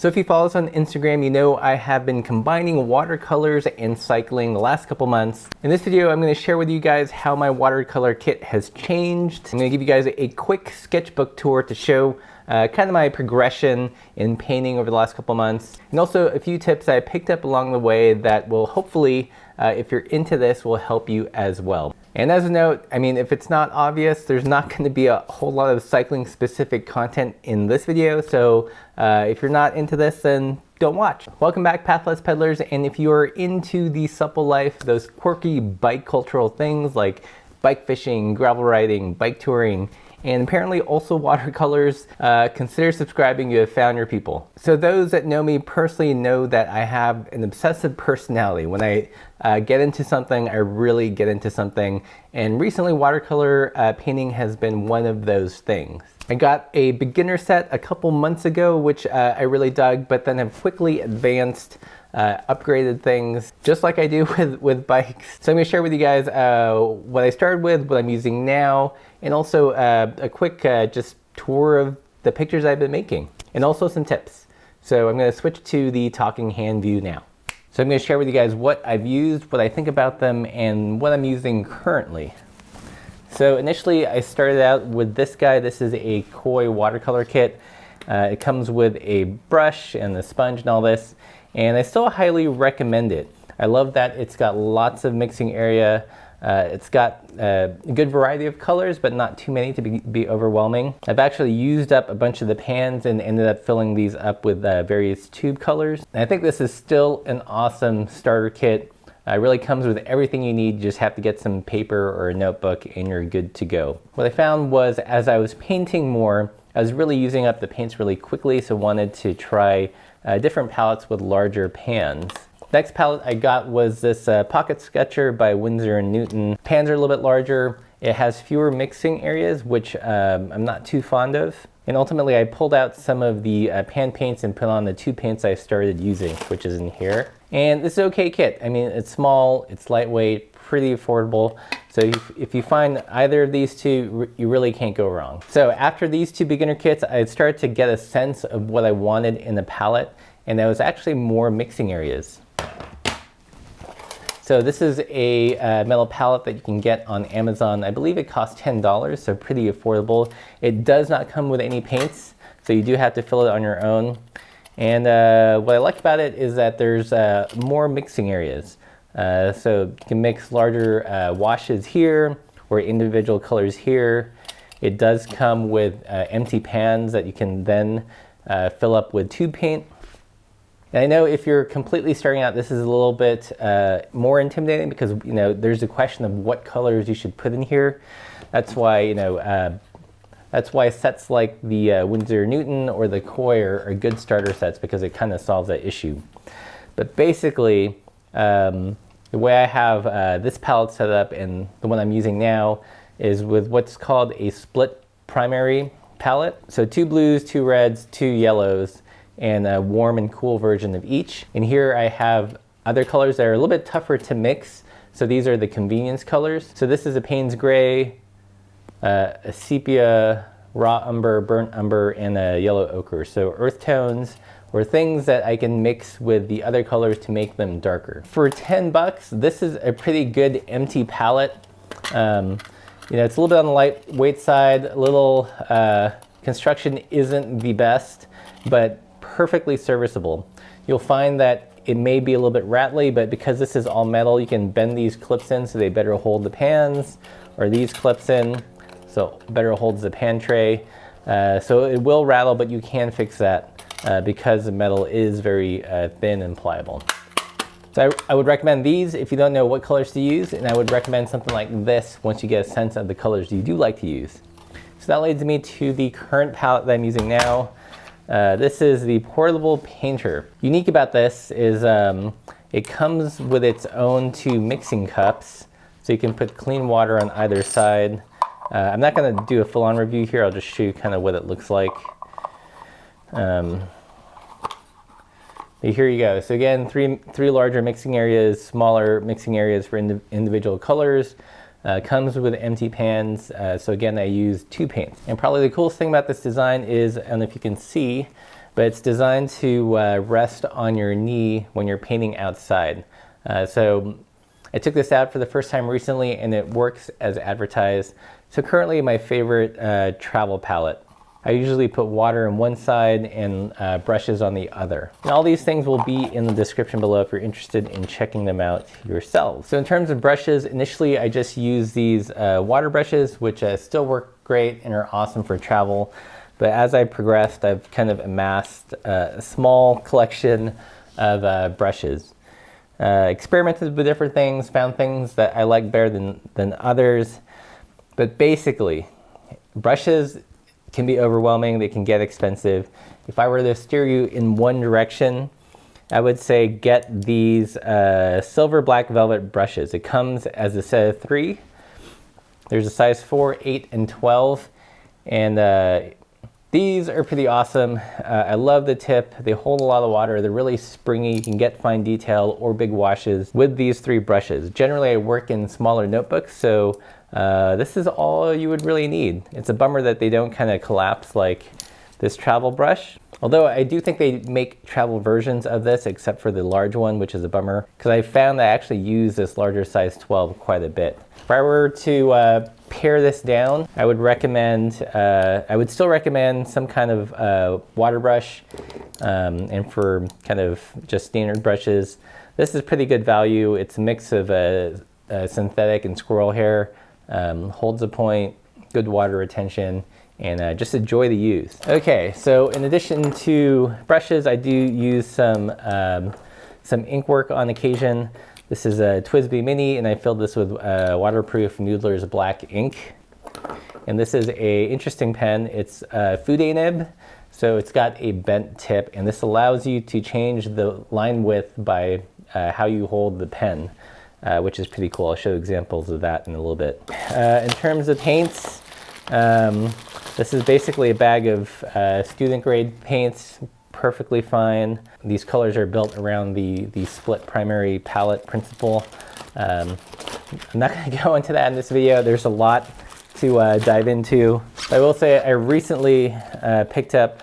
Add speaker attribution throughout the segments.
Speaker 1: So if you follow us on Instagram, you know I have been combining watercolors and cycling the last couple months. In this video, I'm going to share with you guys how my watercolor kit has changed. I'm going to give you guys a quick sketchbook tour to show kind of my progression in painting over the last couple months, and also a few tips I picked up along the way that will hopefully, if you're into this, will help you as well. And as a note, I mean, if it's not obvious, there's not going to be a whole lot of cycling specific content in this video, so if you're not into this, then don't watch. Welcome back, Pathless Peddlers, and if you're into the supple life, those quirky bike cultural things like bike fishing, gravel riding, bike touring, and apparently also watercolors, consider subscribing. You have found your people. So those that know me personally know that I have an obsessive personality. When I get into something, I really get into something. And recently watercolor painting has been one of those things. I got a beginner set a couple months ago, which I really dug, but then have quickly advanced, upgraded things, just like I do with bikes. So I'm gonna share with you guys what I started with, what I'm using now, and also a quick just tour of the pictures I've been making, and also some tips. So I'm gonna switch to the talking hand view now. So I'm gonna share with you guys what I've used, what I think about them, and what I'm using currently. So initially I started out with this guy. This is a Koi watercolor kit. It comes with a brush and a sponge and all this, and I still highly recommend it. I love that it's got lots of mixing area. It's got a good variety of colors, but not too many to be overwhelming. I've actually used up a bunch of the pans and ended up filling these up with various tube colors. And I think this is still an awesome starter kit. It really comes with everything you need. You just have to get some paper or a notebook and you're good to go. What I found was as I was painting more, I was really using up the paints really quickly, so wanted to try different palettes with larger pans. Next palette I got was this Pocket Sketcher by Winsor & Newton. Pans are a little bit larger. It has fewer mixing areas, which I'm not too fond of. And ultimately I pulled out some of the pan paints and put on the two paints I started using, which is in here. And this is an okay kit. I mean, it's small, it's lightweight, pretty affordable. So if you find either of these two, you really can't go wrong. So after these two beginner kits, I started to get a sense of what I wanted in the palette, and that was actually more mixing areas. So this is a metal palette that you can get on Amazon. I believe it costs $10, so pretty affordable. It does not come with any paints, so you do have to fill it on your own. And what I like about it is that there's more mixing areas. So you can mix larger washes here or individual colors here. It does come with empty pans that you can then fill up with tube paint. And I know if you're completely starting out, this is a little bit more intimidating because, you know, there's a question of what colors you should put in here. That's why, you know, that's why sets like the Winsor & Newton or the Koi are good starter sets, because it kind of solves that issue. But basically, the way I have this palette set up and the one I'm using now is with what's called a split primary palette. So 2 blues, 2 reds, 2 yellows, and a warm and cool version of each. And here I have other colors that are a little bit tougher to mix. So these are the convenience colors. So this is a Payne's Gray, a sepia, raw umber, burnt umber, and a yellow ochre. So earth tones or things that I can mix with the other colors to make them darker. For 10 bucks, this is a pretty good empty palette. You know, it's a little bit on the lightweight side. A little construction isn't the best, but perfectly serviceable. You'll find that it may be a little bit rattly, but because this is all metal, you can bend these clips in so they better hold the pans, or these clips in so better holds the pan tray. So it will rattle, but you can fix that because the metal is very thin and pliable. So I would recommend these if you don't know what colors to use, and I would recommend something like this once you get a sense of the colors you do like to use. So that leads me to the current palette that I'm using now. This is the Portable Painter. Unique about this is it comes with its own 2 mixing cups, so you can put clean water on either side. I'm not going to do a full-on review here. I'll just show you kind of what it looks like. Here you go. So again, three larger mixing areas, smaller mixing areas for individual colors. Comes with empty pans. So again, I use 2 paints. And probably the coolest thing about this design is, I don't know if you can see, but but it's designed to rest on your knee when you're painting outside. So I took this out for the first time recently, and it works as advertised. So currently my favorite travel palette. I usually put water on one side and brushes on the other. And all these things will be in the description below if you're interested in checking them out yourselves. So in terms of brushes, initially I just used these water brushes, which still work great and are awesome for travel. But as I progressed, I've kind of amassed a small collection of brushes. Experimented with different things, found things that I like better than others. But basically, brushes can be overwhelming, they can get expensive. If I were to steer you in one direction, I would say get these silver black velvet brushes. It comes as a set of 3. There's a size 4, 8, and 12. And these are pretty awesome. I love the tip. They hold a lot of water. They're really springy. You can get fine detail or big washes with these 3 brushes. Generally, I work in smaller notebooks, so this is all you would really need. It's a bummer that they don't kind of collapse like this travel brush. Although I do think they make travel versions of this, except for the large one, which is a bummer, because I found that I actually use this larger size 12 quite a bit. If I were to pare this down, I would recommend, I would still recommend some kind of water brush, and for kind of just standard brushes, this is pretty good value. It's a mix of synthetic and squirrel hair, holds a point, good water retention, and just enjoy the use. Okay, so in addition to brushes, I do use some ink work on occasion. This is a TWSBI Mini, and I filled this with waterproof Noodler's black ink. And this is a interesting pen. It's Fude nib, so it's got a bent tip, and this allows you to change the line width by how you hold the pen, which is pretty cool. I'll show examples of that in a little bit. In terms of paints, this is basically a bag of student grade paints, perfectly fine. These colors are built around the split primary palette principle. I'm not going to go into that in this video. There's a lot to dive into. I will say I recently picked up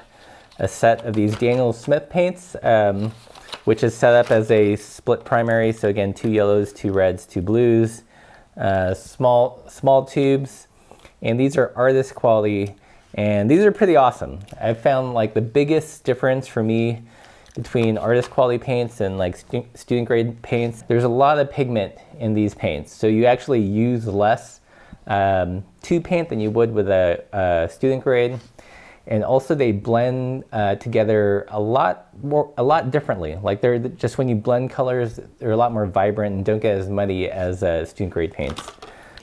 Speaker 1: a set of these Daniel Smith paints, which is set up as a split primary. So again, 2 yellows, 2 reds, 2 blues, small tubes. And these are artist quality, and these are pretty awesome. I've found like the biggest difference for me between artist quality paints and like student grade paints, there's a lot of pigment in these paints. So you actually use less tube paint than you would with a student grade. And also they blend together a lot differently. Like they're just, when you blend colors, they're a lot more vibrant and don't get as muddy as student grade paints.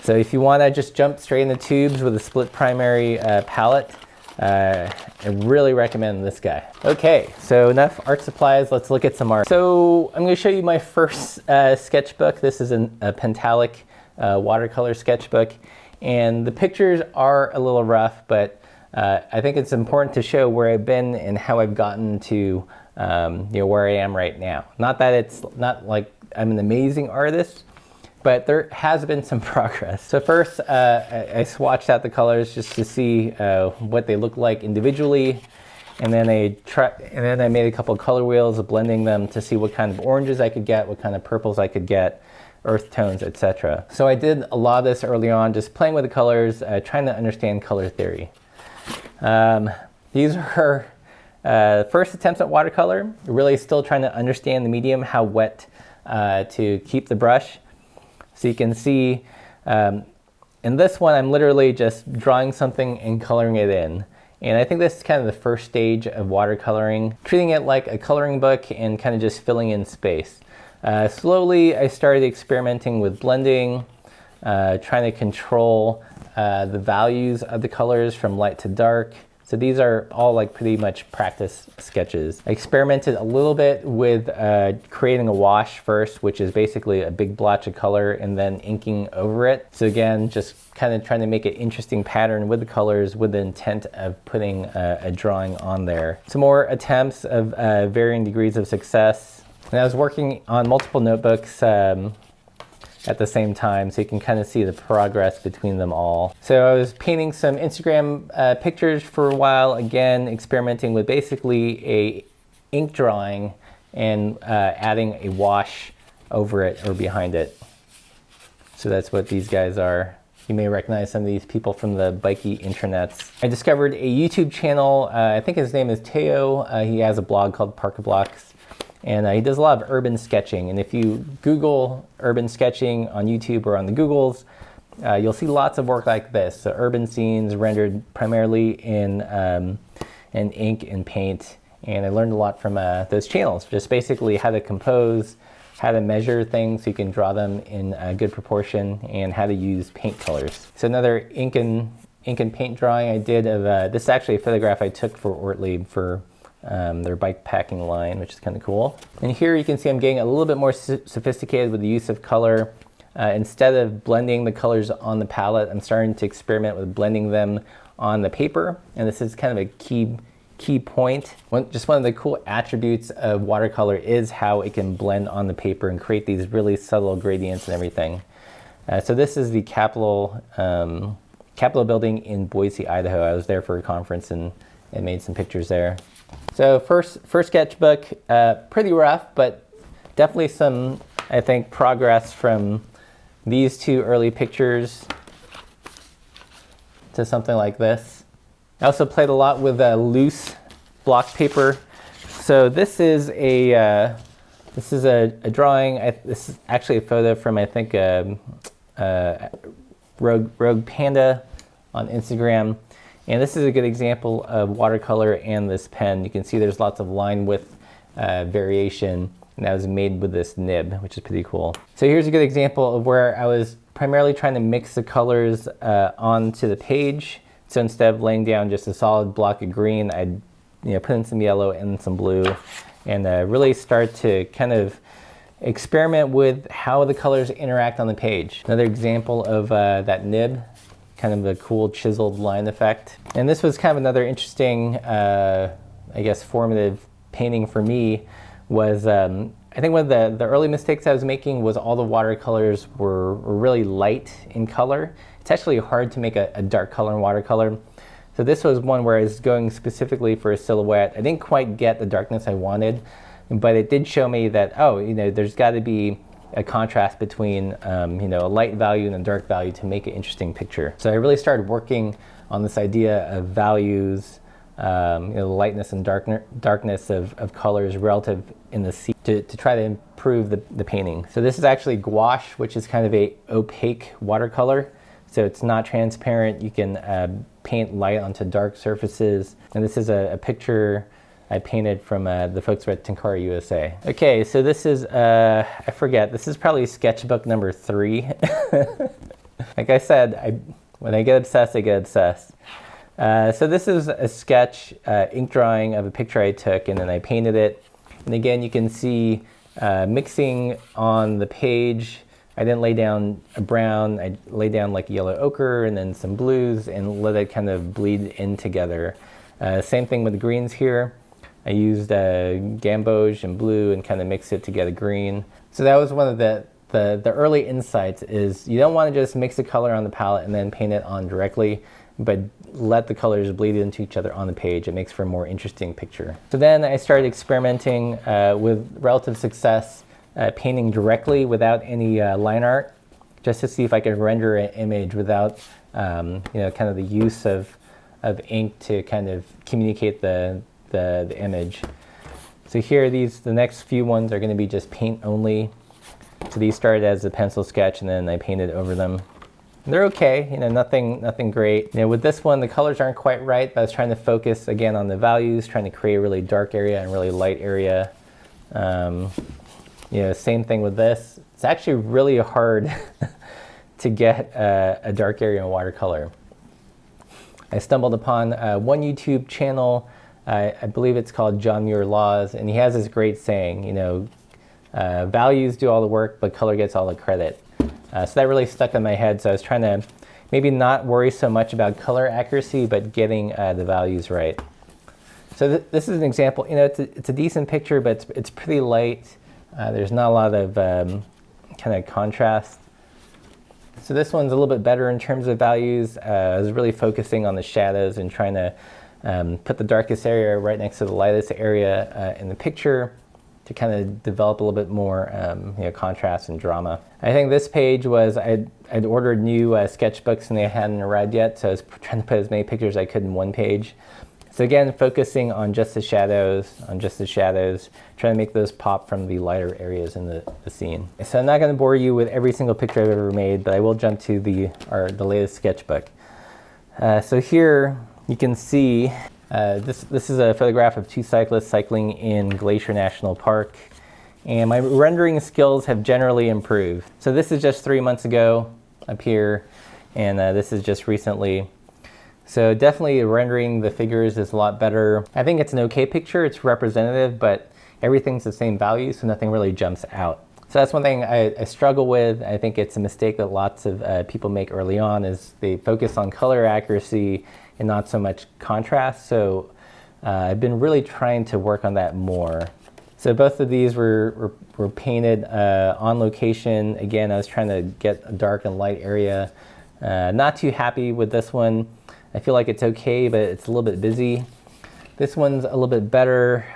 Speaker 1: So if you want to just jump straight into tubes with a split primary palette, I really recommend this guy. Okay, so enough art supplies, let's look at some art. So I'm going to show you my first sketchbook. This is a Pentalic watercolor sketchbook, and the pictures are a little rough, but I think it's important to show where I've been and how I've gotten to where I am right now. Not that it's not like I'm an amazing artist, but there has been some progress. So first, I swatched out the colors just to see what they look like individually, and then I made a couple of color wheels, blending them to see what kind of oranges I could get, what kind of purples I could get, earth tones, etc. So I did a lot of this early on, just playing with the colors, trying to understand color theory. These are first attempts at watercolor, really still trying to understand the medium, how wet to keep the brush. So you can see in this one, I'm literally just drawing something and coloring it in. And I think this is kind of the first stage of watercoloring, treating it like a coloring book and kind of just filling in space. Slowly, I started experimenting with blending, trying to control the values of the colors from light to dark. So these are all like pretty much practice sketches. I experimented a little bit with creating a wash first, which is basically a big blotch of color and then inking over it. So again, just kind of trying to make an interesting pattern with the colors with the intent of putting a drawing on there. Some more attempts of varying degrees of success. And I was working on multiple notebooks, at the same time, so you can kind of see the progress between them all. So I was painting some Instagram pictures for a while, again experimenting with basically a ink drawing and adding a wash over it or behind it. So that's what these guys are. You may recognize some of these people from the bikey internets. I discovered a YouTube channel, I think his name is Teo. He has a blog called Parker Blocks, and he does a lot of urban sketching. And if you Google urban sketching on YouTube or on the Googles, you'll see lots of work like this. So urban scenes rendered primarily in ink and paint. And I learned a lot from those channels, just basically how to compose, how to measure things so you can draw them in a good proportion, and how to use paint colors. So another ink and paint drawing I did of, this is actually a photograph I took for Ortlieb for their bike packing line, which is kind of cool. And here you can see I'm getting a little bit more sophisticated with the use of color. Instead of blending the colors on the palette, I'm starting to experiment with blending them on the paper. And this is kind of a key point. Just one of the cool attributes of watercolor is how it can blend on the paper and create these really subtle gradients and everything. So this is the Capitol building in Boise, Idaho. I was there for a conference and made some pictures there. So first sketchbook, pretty rough, but definitely some, I think, progress from these two early pictures to something like this. I also played a lot with loose block paper. So this is a drawing. This is actually a photo from, I think, Rogue Panda on Instagram. And this is a good example of watercolor and this pen. You can see there's lots of line width variation, and that was made with this nib, which is pretty cool. So here's a good example of where I was primarily trying to mix the colors onto the page. So instead of laying down just a solid block of green, I'd put in some yellow and some blue, and really start to kind of experiment with how the colors interact on the page. Another example of that nib, kind of a cool chiseled line effect. And this was kind of another interesting, I guess, formative painting for me. Was I think one of the early mistakes I was making was all the watercolors were really light in color. It's actually hard to make a dark color in watercolor. So this was one where I was going specifically for a silhouette. I didn't quite get the darkness I wanted, but it did show me that, there's got to be a contrast between, a light value and a dark value to make an interesting picture. So I really started working on this idea of values, the lightness and darkness of colors relative in the scene to try to improve the painting. So this is actually gouache, which is kind of a opaque watercolor. So it's not transparent. You can paint light onto dark surfaces. And this is a picture I painted from the folks at Tenkara USA. Okay, so this is, I forget, this is probably sketchbook number 3. Like I said, when I get obsessed, I get obsessed. So this is a sketch, ink drawing of a picture I took, and then I painted it. And again, you can see mixing on the page. I didn't lay down a brown, I laid down like yellow ochre and then some blues and let it kind of bleed in together. Same thing with the greens here. I used gamboge and blue and kind of mixed it together green. So that was one of the early insights, is you don't want to just mix the color on the palette and then paint it on directly, but let the colors bleed into each other on the page. It makes for a more interesting picture. So then I started experimenting with relative success, painting directly without any line art, just to see if I could render an image without, kind of the use of ink to kind of communicate the image. So here, the next few ones are going to be just paint only. So these started as a pencil sketch, and then I painted over them. They're okay, nothing great. With this one, the colors aren't quite right, but I was trying to focus again on the values, trying to create a really dark area and really light area. Same thing with this. It's actually really hard to get a dark area in watercolor. I stumbled upon one YouTube channel, I believe it's called John Muir Laws, and he has this great saying, values do all the work, but color gets all the credit. So that really stuck in my head, so I was trying to maybe not worry so much about color accuracy, but getting the values right. So this is an example. It's a decent picture, but it's pretty light. There's not a lot of kind of contrast. So this one's a little bit better in terms of values. I was really focusing on the shadows and trying to put the darkest area right next to the lightest area in the picture to kind of develop a little bit more contrast and drama. I think this page was, I'd ordered new sketchbooks and they hadn't arrived yet, so I was trying to put as many pictures as I could in one page. So again, focusing on just the shadows, trying to make those pop from the lighter areas in the scene. So I'm not going to bore you with every single picture I've ever made, but I will jump to the latest sketchbook. So here you can see this is a photograph of two cyclists cycling in Glacier National Park, and my rendering skills have generally improved. So this is just 3 months ago up here, and this is just recently. So definitely rendering the figures is a lot better. I think it's an okay picture, it's representative, but everything's the same value, so nothing really jumps out. So that's one thing I struggle with. I think it's a mistake that lots of people make early on, is they focus on color accuracy and not so much contrast. So I've been really trying to work on that more. So both of these were painted on location. Again, I was trying to get a dark and light area. Not too happy with this one. I feel like it's okay, but it's a little bit busy. This one's a little bit better.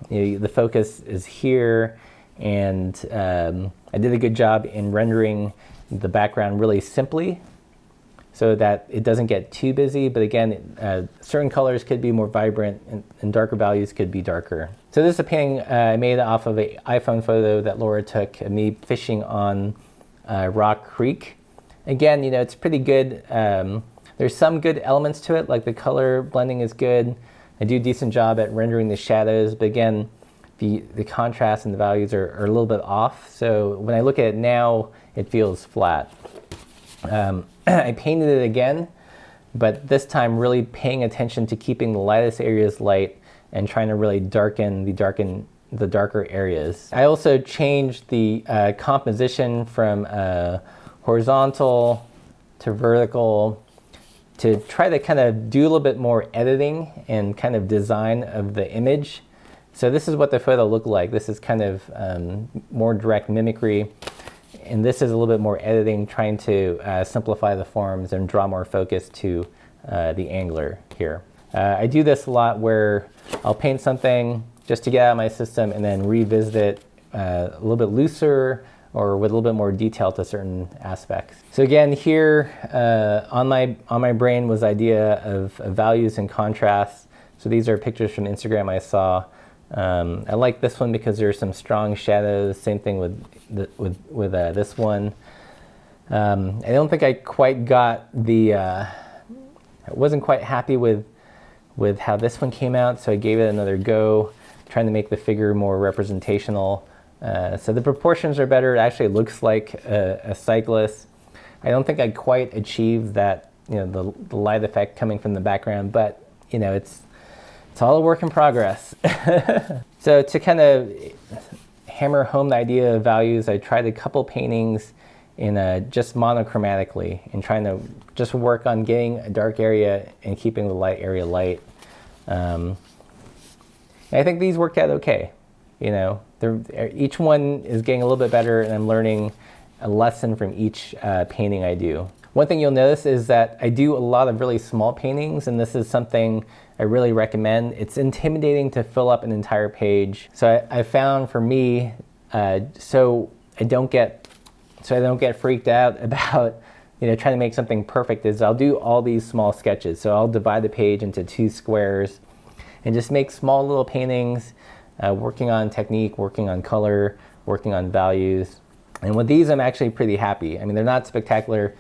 Speaker 1: The focus is here, and I did a good job in rendering the background really simply so that it doesn't get too busy. But again, certain colors could be more vibrant and darker values could be darker. So this is a painting I made off of an iPhone photo that Laura took of me fishing on Rock Creek. Again, it's pretty good. There's some good elements to it, like the color blending is good. I do a decent job at rendering the shadows, but again, the contrast and the values are a little bit off. So when I look at it now, it feels flat. I painted it again, but this time really paying attention to keeping the lightest areas light and trying to really darken the darker areas. I also changed the composition from horizontal to vertical to try to kind of do a little bit more editing and kind of design of the image. So this is what the photo looked like. This is kind of more direct mimicry. And this is a little bit more editing, trying to simplify the forms and draw more focus to the angler here. I do this a lot where I'll paint something just to get out of my system and then revisit it a little bit looser or with a little bit more detail to certain aspects. So again, here on my brain was the idea of values and contrasts. So these are pictures from Instagram I saw. I like this one because there's some strong shadows. Same thing with this one. I don't think I quite got the. I wasn't quite happy with how this one came out, so I gave it another go, trying to make the figure more representational. So the proportions are better. It actually looks like a cyclist. I don't think I quite achieved that, the light effect coming from the background, but it's all a work in progress. So to kind of hammer home the idea of values, I tried a couple paintings in just monochromatically and trying to just work on getting a dark area and keeping the light area light. And I think these worked out okay. Each one is getting a little bit better, and I'm learning a lesson from each painting I do. One thing you'll notice is that I do a lot of really small paintings, and this is something I really recommend. It's intimidating to fill up an entire page. So I found for me, so I don't get freaked out about trying to make something perfect, is I'll do all these small sketches. So I'll divide the page into 2 squares and just make small little paintings, working on technique, working on color, working on values. And with these, I'm actually pretty happy. I mean, they're not spectacular,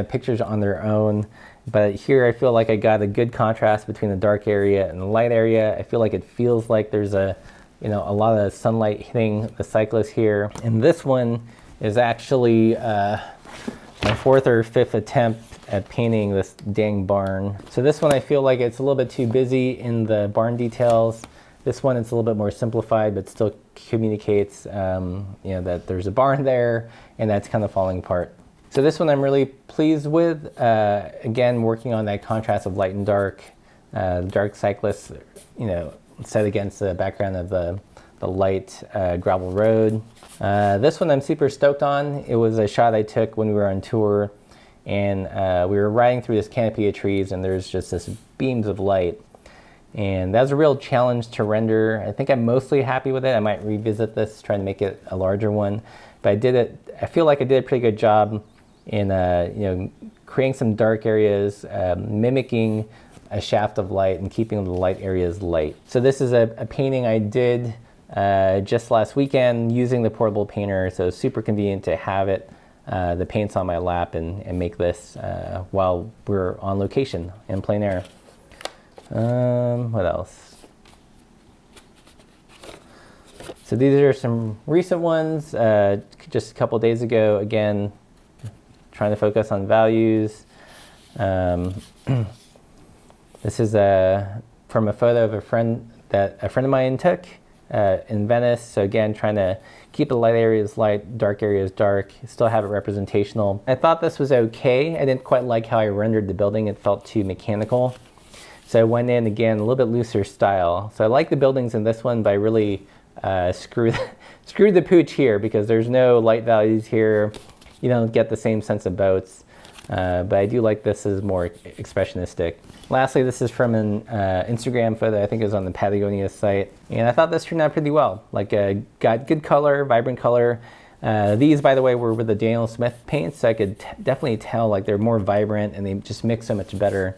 Speaker 1: pictures on their own, but here I feel like I got a good contrast between the dark area and the light area. I feel like it feels like there's a lot of sunlight hitting the cyclist here. And this one is actually my 4th or 5th attempt at painting this dang barn. So this one I feel like it's a little bit too busy in the barn details. This one it's a little bit more simplified, but still communicates that there's a barn there and that's kind of falling apart. So this one I'm really pleased with. Again, working on that contrast of light and dark. Dark cyclists, set against the background of the light gravel road. This one I'm super stoked on. It was a shot I took when we were on tour, and we were riding through this canopy of trees, and there's just this beams of light. And that was a real challenge to render. I think I'm mostly happy with it. I might revisit this, try to make it a larger one. But I feel like I did a pretty good job in creating some dark areas, mimicking a shaft of light and keeping the light areas light. So this is a painting I did just last weekend using the portable painter, so it's super convenient to have it, the paints on my lap, and make this while we're on location in plein air. What else? So these are some recent ones, just a couple days ago. Again, trying to focus on values. This is from a photo of a friend of mine took in Venice. So again, trying to keep the light areas light, dark areas dark, still have it representational. I thought this was okay. I didn't quite like how I rendered the building. It felt too mechanical. So I went in again, a little bit looser style. So I like the buildings in this one, but I really screwed the pooch here because there's no light values here. You don't get the same sense of boats. But I do like this as more expressionistic. Lastly, this is from an Instagram photo. I think it was on the Patagonia site. And I thought this turned out pretty well. Like, got good color, vibrant color. These, by the way, were with the Daniel Smith paints, so I could definitely tell like they're more vibrant and they just mix so much better.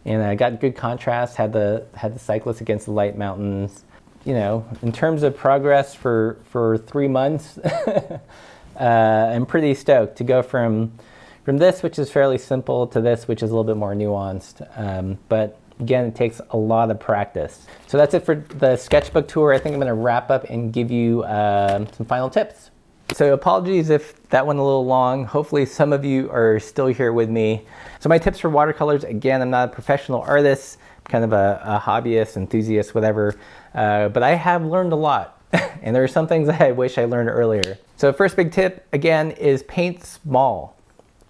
Speaker 1: And I got good contrast, had the cyclist against the light mountains. You know, in terms of progress for 3 months, I'm pretty stoked to go from this, which is fairly simple, to this, which is a little bit more nuanced. But again, it takes a lot of practice. So that's it for the sketchbook tour. I think I'm going to wrap up and give you some final tips. So apologies if that went a little long. Hopefully some of you are still here with me. So my tips for watercolors, again, I'm not a professional artist, kind of a hobbyist, enthusiast, whatever. But I have learned a lot. And there are some things that I wish I learned earlier. So first big tip, again, is paint small.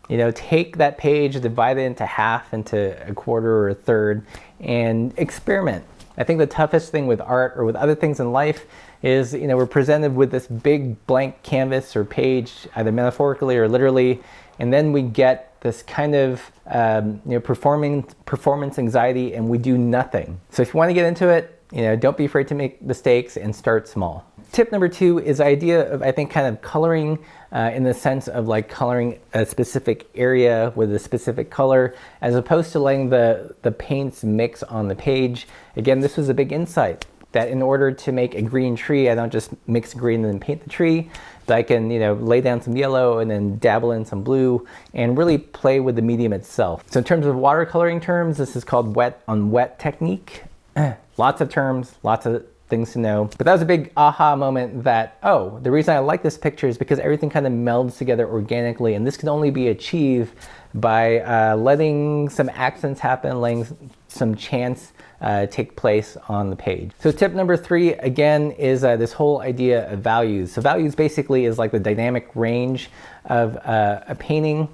Speaker 1: You know, take that page, divide it into half, into a quarter or a third, and experiment. I think the toughest thing with art or with other things in life is, you know, we're presented with this big blank canvas or page, either metaphorically or literally, and then we get this kind of performance anxiety, and we do nothing. So if you want to get into it, you know, don't be afraid to make mistakes and start small. Tip number 2 is the idea of, I think, kind of coloring in the sense of like coloring a specific area with a specific color, as opposed to letting the paints mix on the page. Again, this was a big insight, that in order to make a green tree, I don't just mix green and then paint the tree, but I can, you know, lay down some yellow and then dabble in some blue and really play with the medium itself. So in terms of watercoloring terms, this is called wet on wet technique. Lots of terms, lots of things to know. But that was a big aha moment that, oh, the reason I like this picture is because everything kind of melds together organically, and this can only be achieved by letting some accents happen, letting some chance take place on the page. So tip number 3, again, is this whole idea of values. So values basically is like the dynamic range of a painting.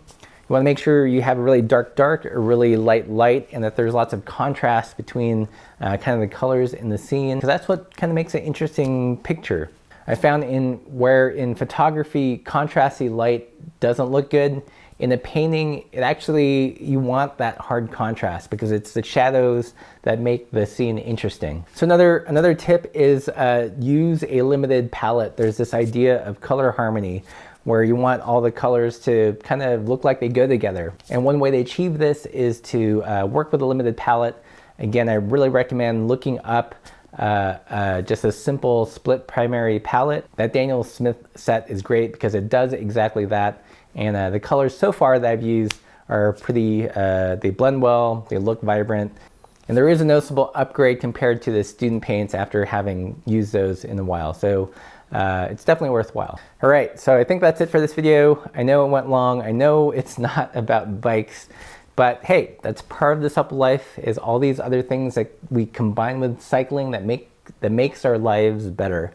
Speaker 1: You want to make sure you have a really dark or really light, and that there's lots of contrast between kind of the colors in the scene, because that's what kind of makes an interesting picture. I found in photography, contrasty light doesn't look good. In a painting, you want that hard contrast because it's the shadows that make the scene interesting. So another tip is use a limited palette. There's this idea of color harmony, where you want all the colors to kind of look like they go together. And one way to achieve this is to work with a limited palette. Again, I really recommend looking up just a simple split primary palette. That Daniel Smith set is great because it does exactly that. And the colors so far that I've used are pretty, they blend well, they look vibrant. And there is a noticeable upgrade compared to the student paints after having used those in a while. So it's definitely worthwhile. All right, so I think that's it for this video. I know it went long. I know it's not about bikes, but hey, that's part of the supple life, is all these other things that we combine with cycling that makes our lives better.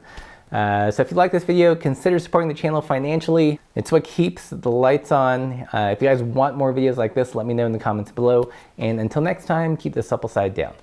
Speaker 1: So if you like this video, consider supporting the channel financially. It's what keeps the lights on. If you guys want more videos like this, let me know in the comments below. And until next time, keep the supple side down.